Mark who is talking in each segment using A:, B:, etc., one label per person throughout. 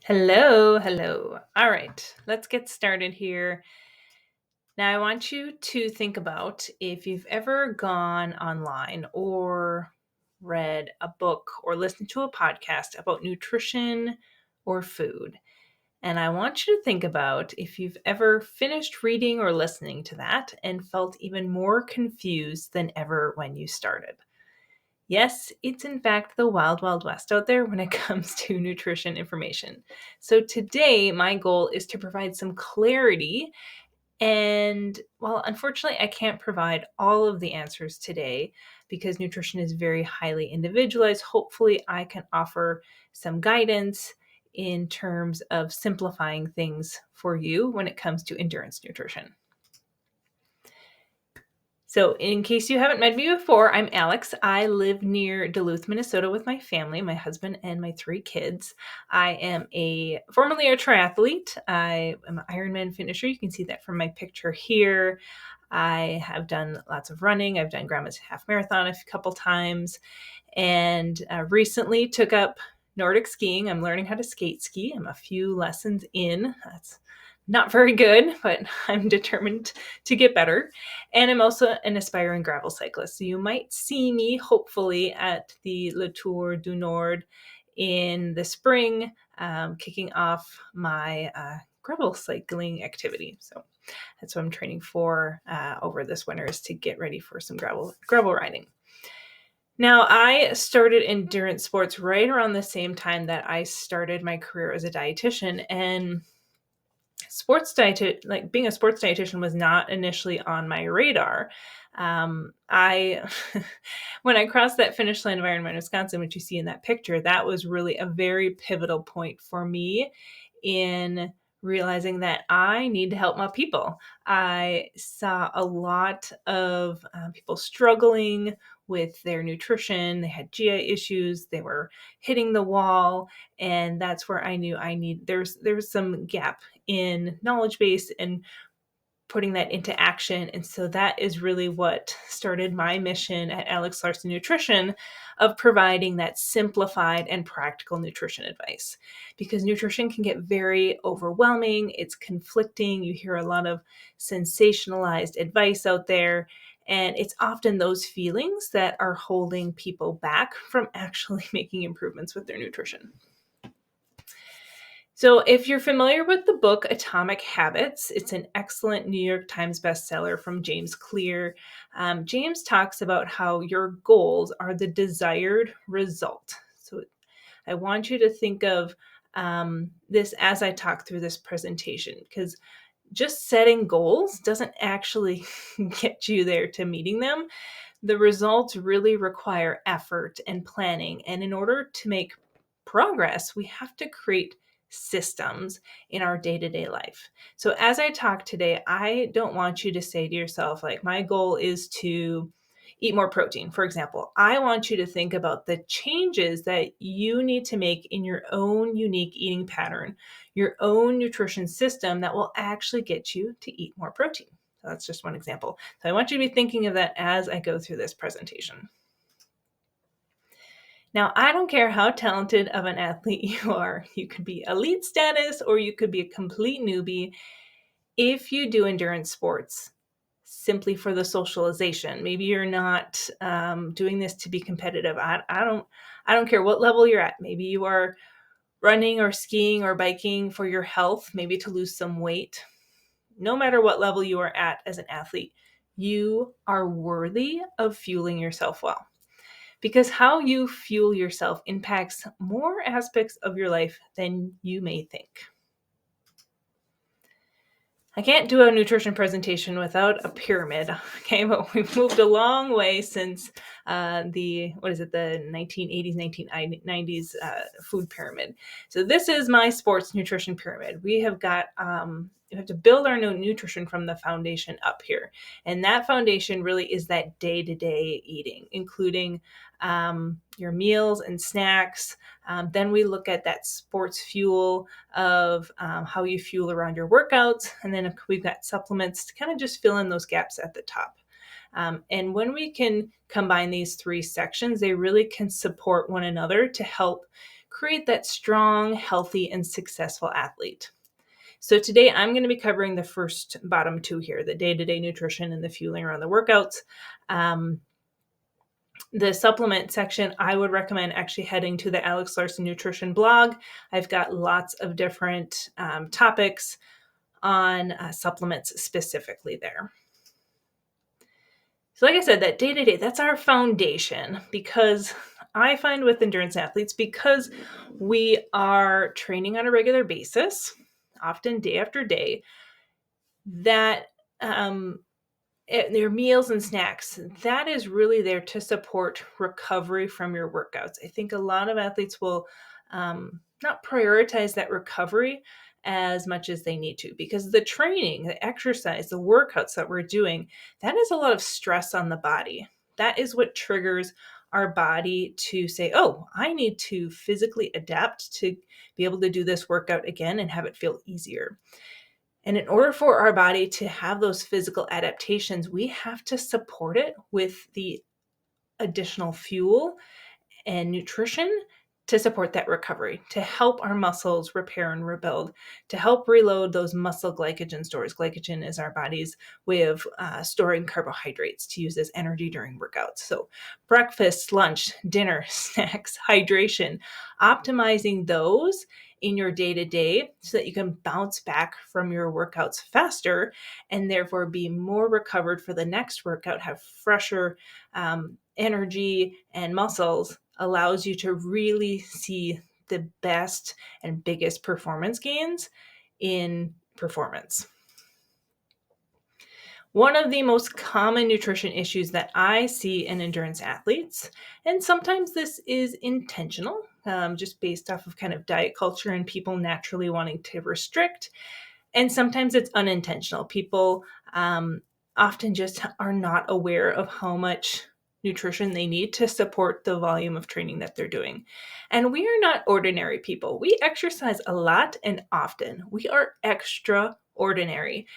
A: Hello, hello. All right, let's get started here. Now, I want you to think about if you've ever gone online or read a book or listened to a podcast about nutrition or food. And I want you to think about if you've ever finished reading or listening to that and felt even more confused than ever when you started. Yes, it's in fact the wild, wild west out there when it comes to nutrition information. So today, my goal is to provide some clarity. And while unfortunately, I can't provide all of the answers today because nutrition is very highly individualized, hopefully, I can offer some guidance in terms of simplifying things for you when it comes to endurance nutrition. So, in case you haven't met me before, I'm Alex. I live near Duluth, Minnesota with my family, my husband, and my 3 kids. I am formerly a triathlete. I am an Ironman finisher. You can see that from my picture here. I have done lots of running. I've done Grandma's Half Marathon a couple times, and recently took up Nordic skiing. I'm learning how to skate ski. I'm a few lessons in. That's not very good, but I'm determined to get better. And I'm also an aspiring gravel cyclist. So you might see me hopefully at the Le Tour du Nord in the spring, kicking off my gravel cycling activity. So that's what I'm training for over this winter, is to get ready for some gravel riding. Now, I started endurance sports right around the same time that I started my career as a dietitian, and being a sports dietitian was not initially on my radar. I when I crossed that finish line of Ironman Wisconsin, which you see in that picture, that was really a very pivotal point for me in realizing that I need to help my people. I saw a lot of people struggling with their nutrition. They had GI issues. They were hitting the wall, and that's where I knew there's some gap in knowledge base and putting that into action. And so that is really what started my mission at Alex Larson Nutrition, of providing that simplified and practical nutrition advice. Because nutrition can get very overwhelming, it's conflicting, you hear a lot of sensationalized advice out there, and it's often those feelings that are holding people back from actually making improvements with their nutrition. So, if you're familiar with the book Atomic Habits, it's an excellent New York Times bestseller from James Clear. James talks about how your goals are the desired result. So, I want you to think of this as I talk through this presentation, because just setting goals doesn't actually get you there to meeting them. The results really require effort and planning. And in order to make progress, we have to create systems in our day-to-day life. So as I talk today, I don't want you to say to yourself, like, my goal is to eat more protein, for example. I want you to think about the changes that you need to make in your own unique eating pattern, your own nutrition system that will actually get you to eat more protein. So that's just one example. So I want you to be thinking of that as I go through this presentation. Now, I don't care how talented of an athlete you are. You could be elite status or you could be a complete newbie. If you do endurance sports simply for the socialization, maybe you're not doing this to be competitive. I don't care what level you're at. Maybe you are running or skiing or biking for your health, maybe to lose some weight. No matter what level you are at as an athlete, you are worthy of fueling yourself well. Because how you fuel yourself impacts more aspects of your life than you may think. I can't do a nutrition presentation without a pyramid, okay? But we've moved a long way since the 1980s, 1990s food pyramid. So this is my sports nutrition pyramid. We have got, you have to build our nutrition from the foundation up here. And that foundation really is that day-to-day eating, including your meals and snacks. Then we look at that sports fuel of how you fuel around your workouts. And then we've got supplements to kind of just fill in those gaps at the top. And when we can combine these three sections, they really can support one another to help create that strong, healthy, and successful athlete. So today I'm going to be covering the first bottom two here, the day-to-day nutrition and the fueling around the workouts. The supplement section, I would recommend actually heading to the Alex Larson Nutrition blog. I've got lots of different topics on supplements specifically there. So like I said, that day-to-day, that's our foundation, because I find with endurance athletes, because we are training on a regular basis, often day after day, that their meals and snacks, that is really there to support recovery from your workouts. I think a lot of athletes will not prioritize that recovery as much as they need to, because the training, the exercise, the workouts that we're doing, that is a lot of stress on the body. That is what triggers our body to say, oh, I need to physically adapt to be able to do this workout again and have it feel easier. And in order for our body to have those physical adaptations, we have to support it with the additional fuel and nutrition to support that recovery, to help our muscles repair and rebuild, to help reload those muscle glycogen stores. Glycogen is our body's way of storing carbohydrates to use as energy during workouts. So breakfast, lunch, dinner, snacks, hydration, optimizing those in your day-to-day so that you can bounce back from your workouts faster and therefore be more recovered for the next workout, have fresher energy and muscles, allows you to really see the best and biggest performance gains in performance. One of the most common nutrition issues that I see in endurance athletes, and sometimes this is intentional, just based off of kind of diet culture and people naturally wanting to restrict, and sometimes it's unintentional. People often just are not aware of how much nutrition they need to support the volume of training that they're doing. And we are not ordinary people. We exercise a lot and often. We are extraordinary.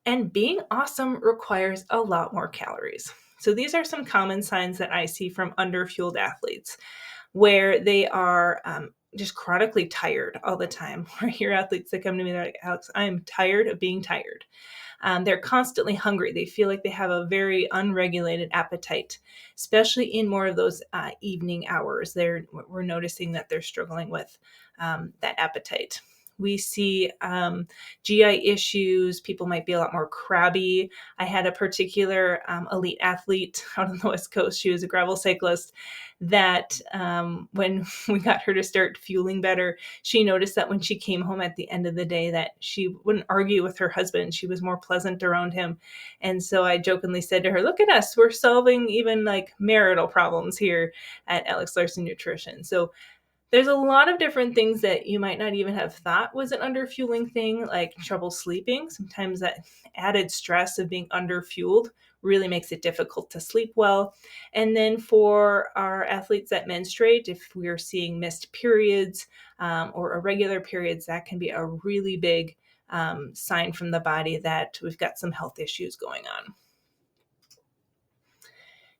A: And being awesome requires a lot more calories. So these are some common signs that I see from underfueled athletes, where they are just chronically tired all the time. Or I hear athletes that come to me, they're like, Alex, I'm tired of being tired. They're constantly hungry. They feel like they have a very unregulated appetite, especially in more of those evening hours. We're noticing that they're struggling with that appetite. We see GI issues. People might be a lot more crabby. I had a particular elite athlete out on the West Coast. She was a gravel cyclist that when we got her to start fueling better, she noticed that when she came home at the end of the day that she wouldn't argue with her husband. She was more pleasant around him. And so I jokingly said to her, look at us, we're solving even like marital problems here at Alex Larson Nutrition. So there's a lot of different things that you might not even have thought was an underfueling thing, like trouble sleeping. Sometimes that added stress of being underfueled really makes it difficult to sleep well. And then for our athletes that menstruate, if we are seeing missed periods or irregular periods, that can be a really big sign from the body that we've got some health issues going on.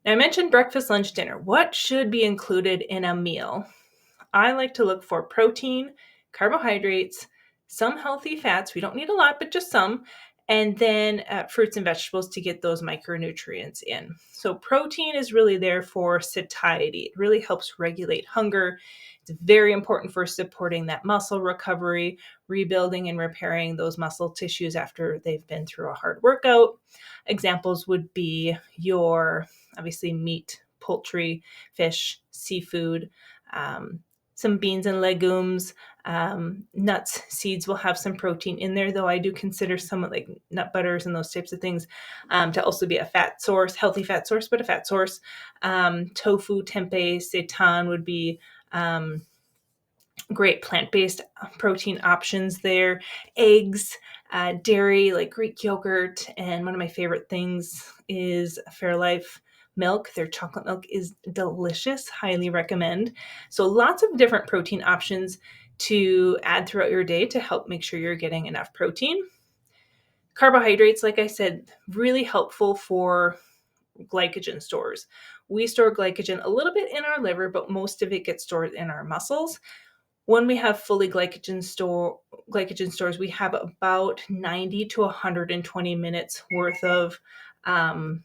A: Now, I mentioned breakfast, lunch, dinner. What should be included in a meal? I like to look for protein, carbohydrates, some healthy fats. We don't need a lot, but just some. And then fruits and vegetables to get those micronutrients in. So protein is really there for satiety. It really helps regulate hunger. It's very important for supporting that muscle recovery, rebuilding and repairing those muscle tissues after they've been through a hard workout. Examples would be your, obviously, meat, poultry, fish, seafood, some beans and legumes, nuts, seeds will have some protein in there, though I do consider some like nut butters and those types of things to also be a fat source, healthy fat source, but a fat source. Tofu, tempeh, seitan would be great plant-based protein options there. Eggs, dairy, like Greek yogurt, and one of my favorite things is Fairlife milk. Their chocolate milk is delicious. Highly recommend. So lots of different protein options to add throughout your day to help make sure you're getting enough protein. Carbohydrates, like I said, really helpful for glycogen stores. We store glycogen a little bit in our liver, but most of it gets stored in our muscles. When we have fully glycogen stores, we have about 90 to 120 minutes um,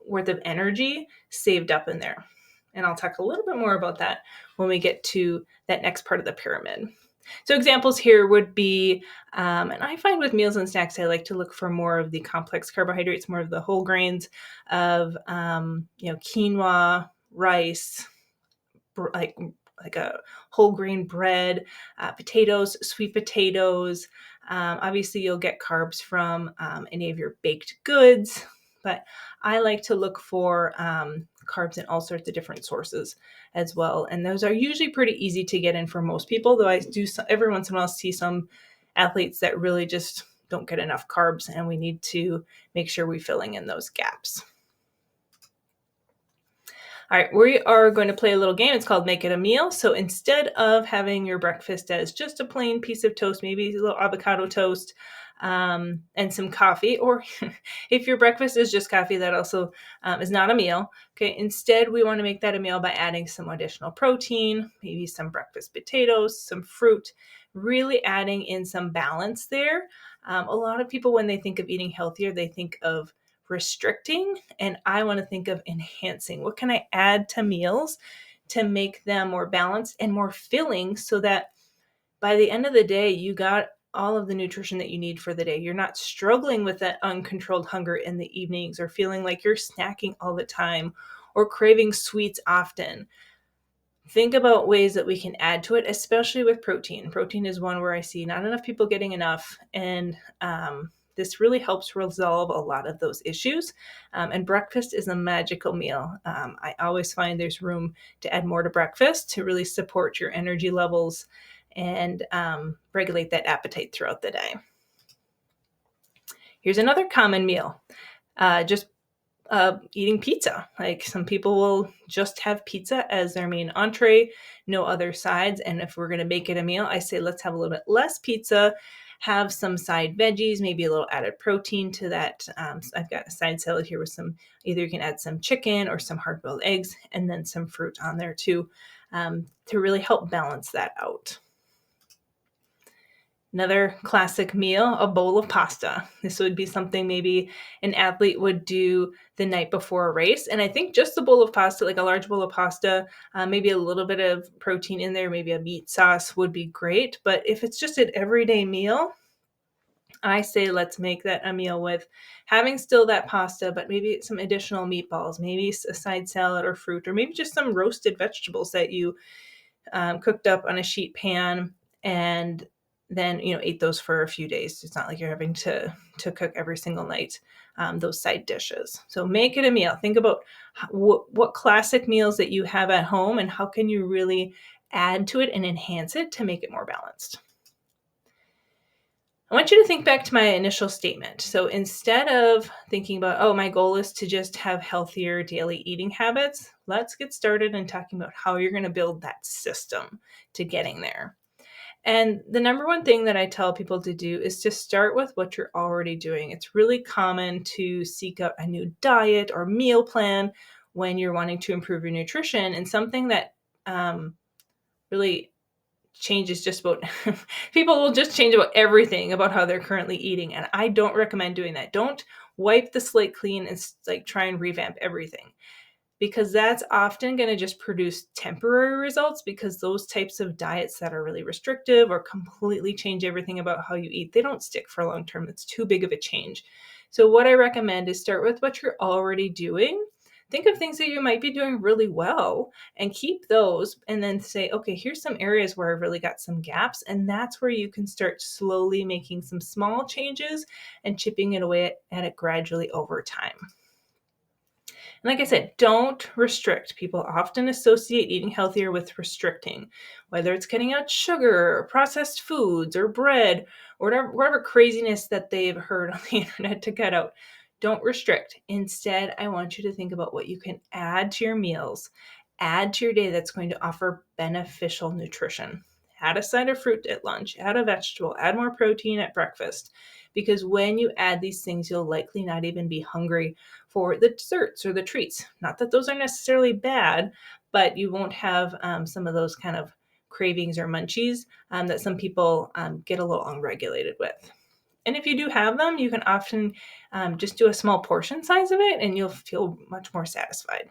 A: worth of energy saved up in there. And I'll talk a little bit more about that when we get to that next part of the pyramid. So examples here would be, and I find with meals and snacks, I like to look for more of the complex carbohydrates, more of the whole grains of, quinoa, rice, like a whole grain bread, potatoes, sweet potatoes. Obviously, you'll get carbs from any of your baked goods, but I like to look for carbs in all sorts of different sources as well. And those are usually pretty easy to get in for most people, though I do every once in a while see some athletes that really just don't get enough carbs, and we need to make sure we're filling in those gaps. All right, we are going to play a little game. It's called Make It a Meal. So instead of having your breakfast as just a plain piece of toast, maybe a little avocado toast, and some coffee, or if your breakfast is just coffee, that also is not a meal. Okay, instead, we want to make that a meal by adding some additional protein, maybe some breakfast potatoes, some fruit, really adding in some balance there. A lot of people, when they think of eating healthier, they think of restricting, and I want to think of enhancing. What can I add to meals to make them more balanced and more filling, so that by the end of the day, you got all of the nutrition that you need for the day. You're not struggling with that uncontrolled hunger in the evenings, or feeling like you're snacking all the time, or craving sweets often. Think about ways that we can add to it, especially with protein. Protein is one where I see not enough people getting enough, and this really helps resolve a lot of those issues. And breakfast is a magical meal. I always find there's room to add more to breakfast to really support your energy levels and regulate that appetite throughout the day. Here's another common meal. Just eating pizza. Like, some people will just have pizza as their main entree, no other sides. And if we're going to make it a meal, I say let's have a little bit less pizza, have some side veggies, maybe a little added protein to that. I've got a side salad here with either you can add some chicken or some hard-boiled eggs, and then some fruit on there too, to really help balance that out. Another classic meal, a bowl of pasta. This would be something maybe an athlete would do the night before a race. And I think just a bowl of pasta, like a large bowl of pasta, maybe a little bit of protein in there, maybe a meat sauce would be great. But if it's just an everyday meal, I say let's make that a meal with having still that pasta, but maybe some additional meatballs, maybe a side salad or fruit, or maybe just some roasted vegetables that you cooked up on a sheet pan, and then ate those for a few days. It's not like you're having to cook every single night those side dishes. So make it a meal. Think about what classic meals that you have at home, and how can you really add to it and enhance it to make it more balanced. I want you to think back to my initial statement. So instead of thinking about, oh, my goal is to just have healthier daily eating habits, let's get started in talking about how you're going to build that system to getting there. And the number one thing that I tell people to do is to start with what you're already doing. It's really common to seek out a new diet or meal plan when you're wanting to improve your nutrition, and something that really changes just about people will just change about everything about how they're currently eating, and I don't recommend doing that. Don't wipe the slate clean and try and revamp everything, because that's often going to just produce temporary results, because those types of diets that are really restrictive or completely change everything about how you eat, they don't stick for long term. It's too big of a change. So what I recommend is start with what you're already doing. Think of things that you might be doing really well and keep those, and then say, okay, here's some areas where I've really got some gaps. And that's where you can start slowly making some small changes and chipping it away at it gradually over time. And like I said, don't restrict. People often associate eating healthier with restricting, whether it's cutting out sugar or processed foods or bread or whatever craziness that they've heard on the internet to cut out. Don't restrict. Instead, I want you to think about what you can add to your meals, add to your day that's going to offer beneficial nutrition. Add a side of fruit at lunch, add a vegetable, add more protein at breakfast. Because when you add these things, you'll likely not even be hungry for the desserts or the treats. Not that those are necessarily bad, but you won't have some of those kind of cravings or munchies that some people get a little unregulated with. And if you do have them, you can often just do a small portion size of it and you'll feel much more satisfied.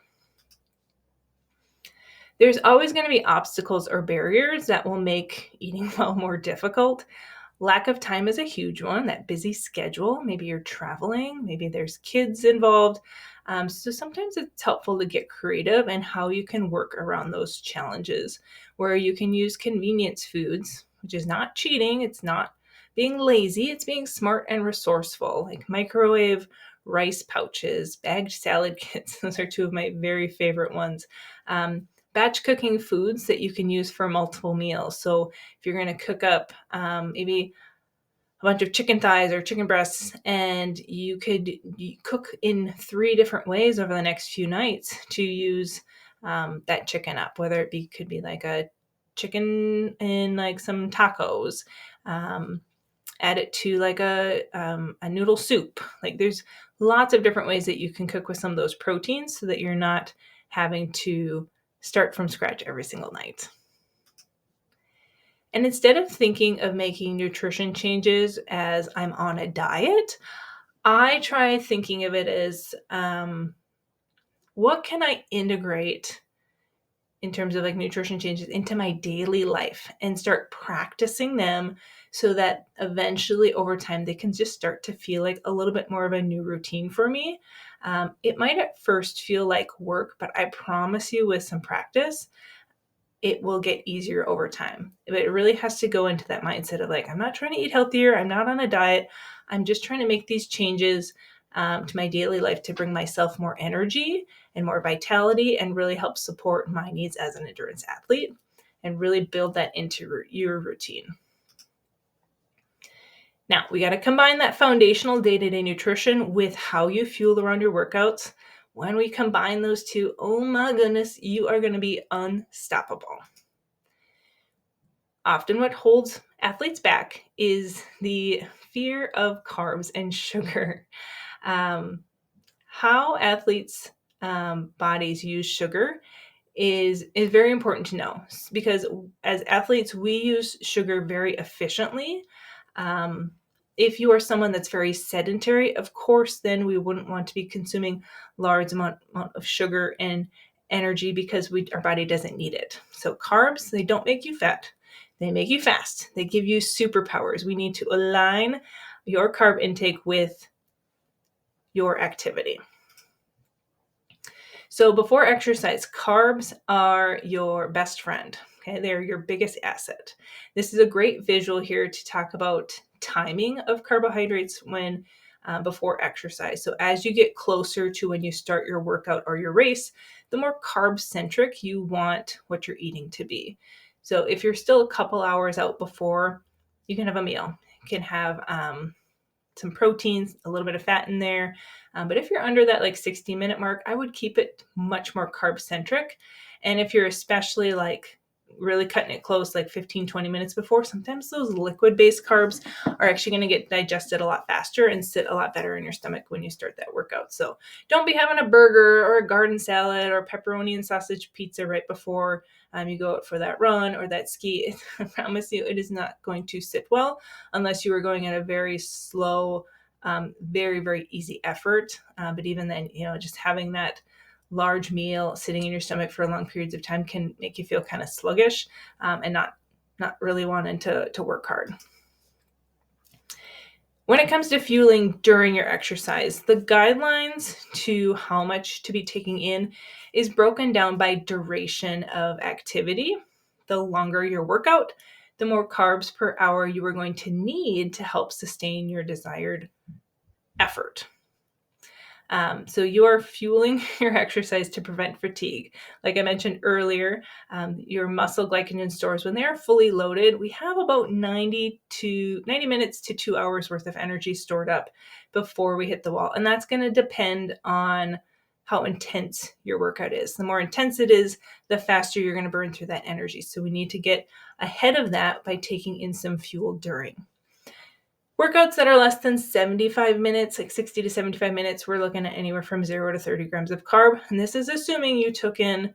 A: There's always going to be obstacles or barriers that will make eating well more difficult. Lack of time is a huge one, that busy schedule. Maybe you're traveling, maybe there's kids involved. So sometimes it's helpful to get creative in how you can work around those challenges, where you can use convenience foods, which is not cheating, it's not being lazy, it's being smart and resourceful, like microwave rice pouches, bagged salad kits. Those are two of my very favorite ones. Batch cooking foods that you can use for multiple meals. So if you're going to cook up maybe a bunch of chicken thighs or chicken breasts, and you cook in 3 different ways over the next few nights to use that chicken up, whether it could be like a chicken in like some tacos, add it to like a noodle soup. Like there's lots of different ways that you can cook with some of those proteins so that you're not having to start from scratch every single night. And instead of thinking of making nutrition changes as I'm on a diet, I try thinking of it as what can I integrate in terms of like nutrition changes into my daily life and start practicing them so that eventually over time they can just start to feel like a little bit more of a new routine for me. It might at first feel like work, but I promise you with some practice, it will get easier over time. But it really has to go into that mindset of like, I'm not trying to eat healthier. I'm not on a diet. I'm just trying to make these changes to my daily life to bring myself more energy and more vitality and really help support my needs as an endurance athlete and really build that into your routine. Now, we got to combine that foundational day-to-day nutrition with how you fuel around your workouts. When we combine those two, oh my goodness, you are going to be unstoppable. Often what holds athletes back is the fear of carbs and sugar. How athletes' bodies use sugar is very important to know, because as athletes, we use sugar very efficiently. If you are someone that's very sedentary, of course, then we wouldn't want to be consuming large amount of sugar and energy because our body doesn't need it. So carbs, they don't make you fat. They make you fast. They give you superpowers. We need to align your carb intake with your activity. So before exercise, carbs are your best friend. Okay, they're your biggest asset. This is a great visual here to talk about timing of carbohydrates when before exercise. So as you get closer to when you start your workout or your race, the more carb-centric you want what you're eating to be. So if you're still a couple hours out before, you can have a meal. You can have some proteins, a little bit of fat in there. But if you're under that like 60-minute mark, I would keep it much more carb-centric. And if you're especially like really cutting it close, like 15, 20 minutes before, sometimes those liquid-based carbs are actually going to get digested a lot faster and sit a lot better in your stomach when you start that workout. So don't be having a burger or a garden salad or pepperoni and sausage pizza right before you go out for that run or that ski. I promise you it is not going to sit well unless you are going at a very slow, very, very easy effort. But even then, just having that large meal sitting in your stomach for long periods of time can make you feel kind of sluggish and not really wanting to work hard. When it comes to fueling during your exercise, the guidelines to how much to be taking in is broken down by duration of activity. The longer your workout, the more carbs per hour you are going to need to help sustain your desired effort. So you are fueling your exercise to prevent fatigue. Like I mentioned earlier, your muscle glycogen stores, when they are fully loaded, we have about 90 minutes to 2 hours worth of energy stored up before we hit the wall. And that's going to depend on how intense your workout is. The more intense it is, the faster you're going to burn through that energy. So we need to get ahead of that by taking in some fuel during. Workouts that are less than 75 minutes, like 60 to 75 minutes, we're looking at anywhere from 0 to 30 grams of carb. And this is assuming you took in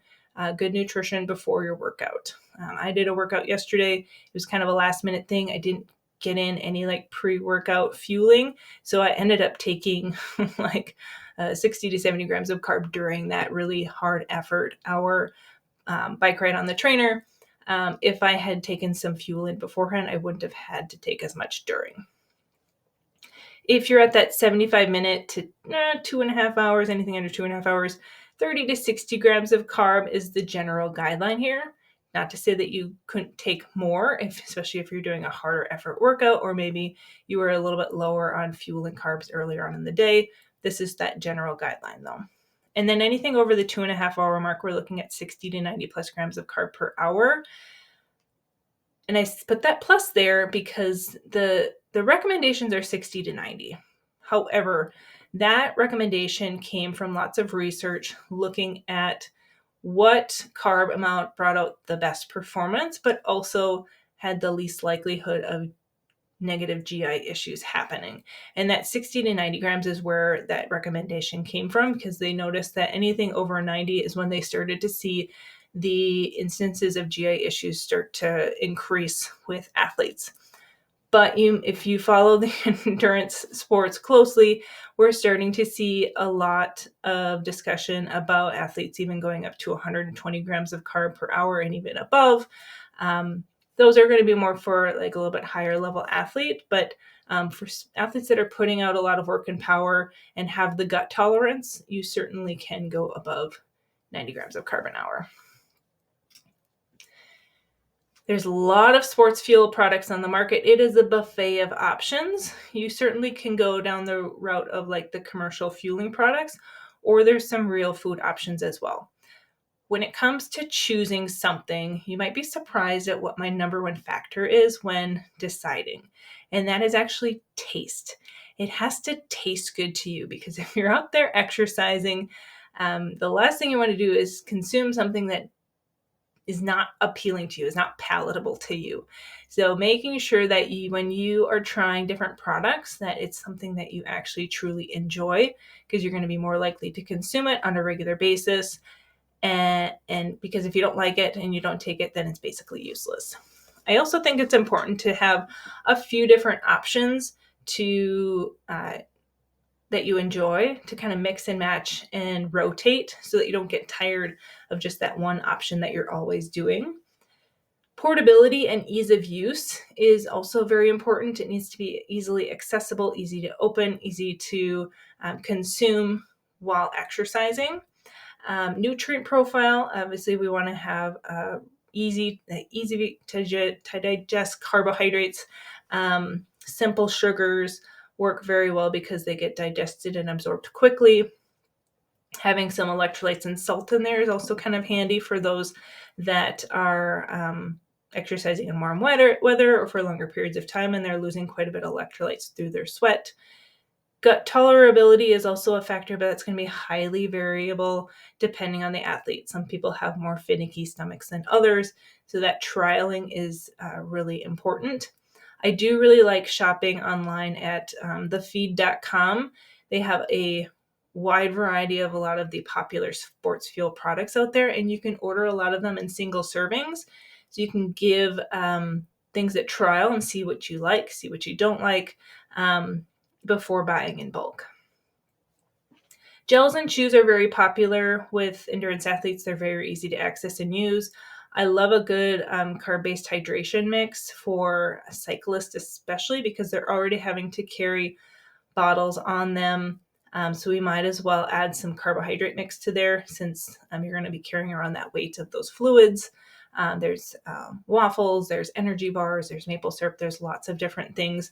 A: good nutrition before your workout. I did a workout yesterday. It was kind of a last minute thing. I didn't get in any like pre-workout fueling. So I ended up taking like 60 to 70 grams of carb during that really hard effort hour bike ride on the trainer. If I had taken some fuel in beforehand, I wouldn't have had to take as much during. If you're at that 75-minute to 2.5 hours, anything under 2.5 hours, 30 to 60 grams of carb is the general guideline here. Not to say that you couldn't take more, especially if you're doing a harder effort workout, or maybe you were a little bit lower on fuel and carbs earlier on in the day. This is that general guideline though. And then anything over the 2.5 hour mark, we're looking at 60 to 90 plus grams of carb per hour. And I put that plus there because the recommendations are 60 to 90. However, that recommendation came from lots of research looking at what carb amount brought out the best performance, but also had the least likelihood of negative GI issues happening. And that 60 to 90 grams is where that recommendation came from, because they noticed that anything over 90 is when they started to see the instances of GI issues start to increase with athletes. But if you follow the endurance sports closely, we're starting to see a lot of discussion about athletes even going up to 120 grams of carb per hour and even above. Those are going to be more for like a little bit higher level athlete, but for athletes that are putting out a lot of work and power and have the gut tolerance, you certainly can go above 90 grams of carb an hour. There's a lot of sports fuel products on the market. It is a buffet of options. You certainly can go down the route of like the commercial fueling products, or there's some real food options as well. When it comes to choosing something, you might be surprised at what my number one factor is when deciding, and that is actually taste. It has to taste good to you, because if you're out there exercising, the last thing you want to do is consume something that is not appealing to you, is not palatable to you. So making sure that when you are trying different products, that it's something that you actually truly enjoy, because you're going to be more likely to consume it on a regular basis. And because if you don't like it and you don't take it, then it's basically useless. I also think it's important to have a few different options to that you enjoy, to kind of mix and match and rotate so that you don't get tired of just that one option that you're always doing. Portability and ease of use is also very important. It needs to be easily accessible, easy to open, easy to consume while exercising. Nutrient profile, obviously we want to have easy to digest carbohydrates. Simple sugars work very well because they get digested and absorbed quickly. Having some electrolytes and salt in there is also kind of handy for those that are exercising in warm weather or for longer periods of time, and they're losing quite a bit of electrolytes through their sweat. Gut tolerability is also a factor, but it's going to be highly variable depending on the athlete. Some people have more finicky stomachs than others, so that trialing is really important. I do really like shopping online at thefeed.com. They have a wide variety of a lot of the popular sports fuel products out there, and you can order a lot of them in single servings. So you can give things a trial and see what you like, see what you don't like, before buying in bulk. Gels and chews are very popular with endurance athletes. They're very easy to access and use. I love a good carb-based hydration mix for a cyclist, especially because they're already having to carry bottles on them. So we might as well add some carbohydrate mix to there, since you're going to be carrying around that weight of those fluids. There's waffles, there's energy bars, there's maple syrup. There's lots of different things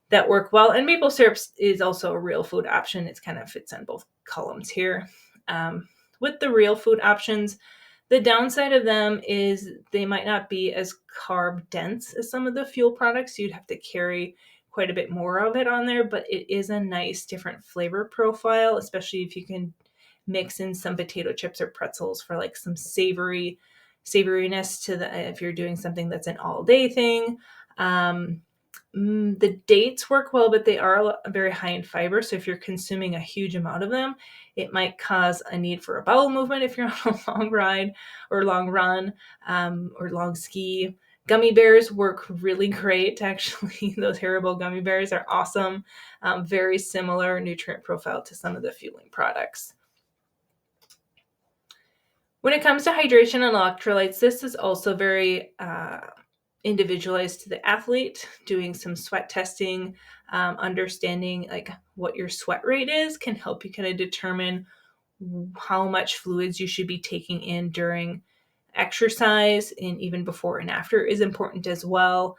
A: that work well. And maple syrup is also a real food option. It kind of fits in both columns here. With the real food options, the downside of them is they might not be as carb dense as some of the fuel products. You'd have to carry quite a bit more of it on there, but it is a nice different flavor profile, especially if you can mix in some potato chips or pretzels for like some savoriness to if you're doing something that's an all day thing. The dates work well, but they are very high in fiber. So if you're consuming a huge amount of them, it might cause a need for a bowel movement if you're on a long ride or long run or long ski. Gummy bears work really great, actually. Those Haribo gummy bears are awesome. Very similar nutrient profile to some of the fueling products. When it comes to hydration and electrolytes, this is also very individualized to the athlete. Doing some sweat testing, understanding like what your sweat rate is can help you kind of determine how much fluids you should be taking in during exercise, and even before and after is important as well.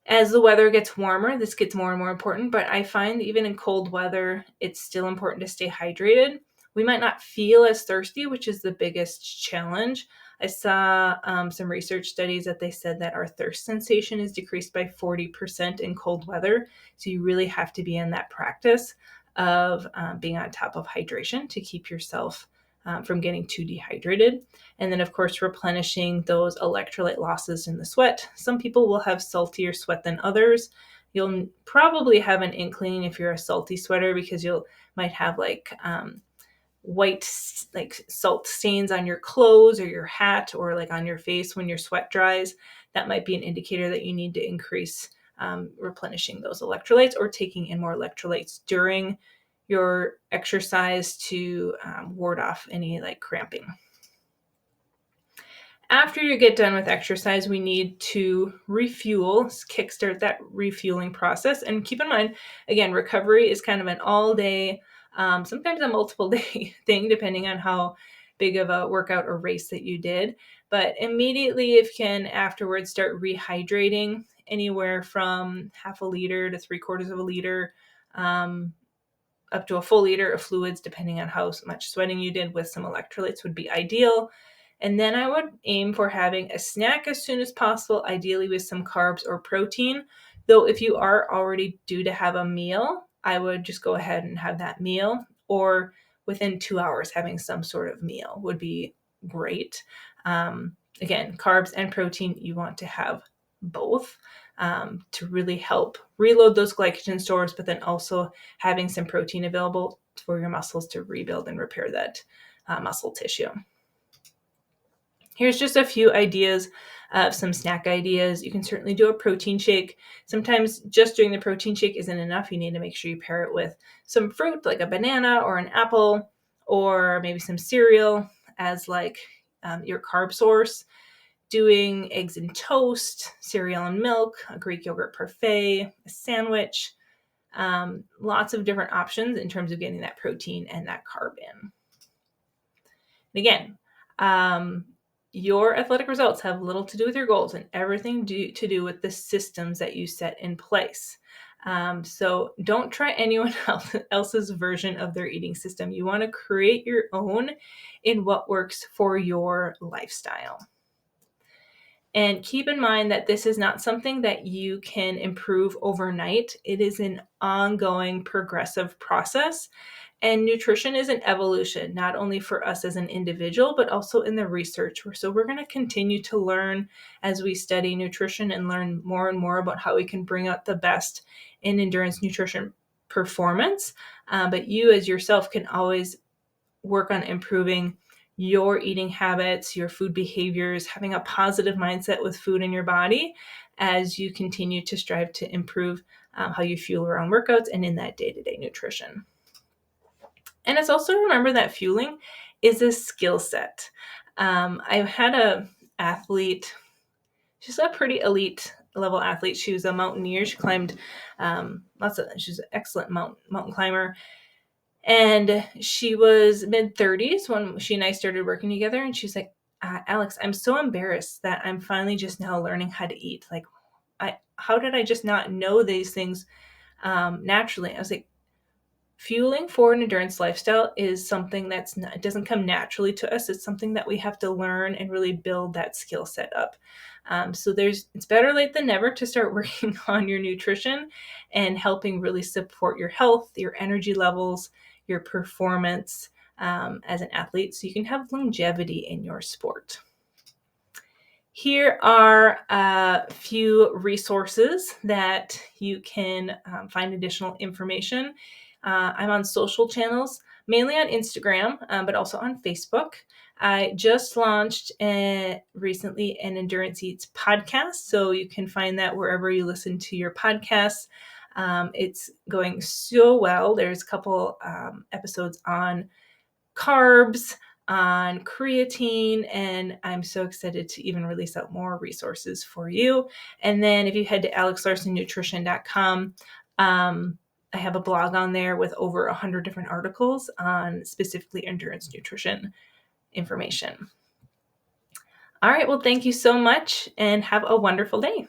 A: As the weather gets warmer, this gets more and more important, but I find even in cold weather, it's still important to stay hydrated. We might not feel as thirsty, which is the biggest challenge. I saw some research studies that they said that our thirst sensation is decreased by 40% in cold weather. So you really have to be in that practice of being on top of hydration to keep yourself from getting too dehydrated. And then, of course, replenishing those electrolyte losses in the sweat. Some people will have saltier sweat than others. You'll probably have an inkling if you're a salty sweater because you might have like white like salt stains on your clothes or your hat or like on your face when your sweat dries. That might be an indicator that you need to increase replenishing those electrolytes or taking in more electrolytes during your exercise to ward off any like cramping. After you get done with exercise, we need to refuel, kickstart that refueling process. And keep in mind, again, recovery is kind of an all day, sometimes a multiple day thing, depending on how big of a workout or race that you did. But immediately, if you can afterwards start rehydrating anywhere from half a liter to 3/4 of a liter, up to a full liter of fluids, depending on how much sweating you did with some electrolytes would be ideal. And then I would aim for having a snack as soon as possible, ideally with some carbs or protein. Though if you are already due to have a meal, I would just go ahead and have that meal, or within 2 hours having some sort of meal would be great. Again, carbs and protein, you want to have both to really help reload those glycogen stores, but then also having some protein available for your muscles to rebuild and repair that muscle tissue. Here's just a few ideas of some snack ideas. You can certainly do a protein shake. Sometimes just doing the protein shake isn't enough. You need to make sure you pair it with some fruit like a banana or an apple, or maybe some cereal as like your carb source. Doing eggs and toast, cereal and milk, a Greek yogurt parfait, a sandwich, lots of different options in terms of getting that protein and that carb in. And again, your athletic results have little to do with your goals and everything to do with the systems that you set in place. So don't try anyone else's version of their eating system. You want to create your own in what works for your lifestyle. And keep in mind that this is not something that you can improve overnight. It is an ongoing progressive process. And nutrition is an evolution, not only for us as an individual, but also in the research. So we're going to continue to learn as we study nutrition and learn more and more about how we can bring out the best in endurance nutrition performance. But you as yourself can always work on improving your eating habits, your food behaviors, having a positive mindset with food in your body as you continue to strive to improve how you fuel around workouts and in that day-to-day nutrition. And it's also remember that fueling is a skill set. I had an athlete, she's a pretty elite level athlete. She was a mountaineer. She climbed she's an excellent mountain climber. And she was mid-30s when she and I started working together. And she's like, Alex, I'm so embarrassed that I'm finally just now learning how to eat. Like, how did I just not know these things naturally? I was like, fueling for an endurance lifestyle is something it doesn't come naturally to us. It's something that we have to learn and really build that skill set up. So it's better late than never to start working on your nutrition and helping really support your health, your energy levels, your performance as an athlete, so you can have longevity in your sport. Here are a few resources that you can find additional information. I'm on social channels, mainly on Instagram, but also on Facebook. I just launched recently an Endurance Eats podcast, so you can find that wherever you listen to your podcasts. It's going so well. There's a couple episodes on carbs, on creatine, and I'm so excited to even release out more resources for you. And then if you head to alexlarsonnutrition.com, I have a blog on there with over 100 different articles on specifically endurance nutrition information. All right, well, thank you so much and have a wonderful day.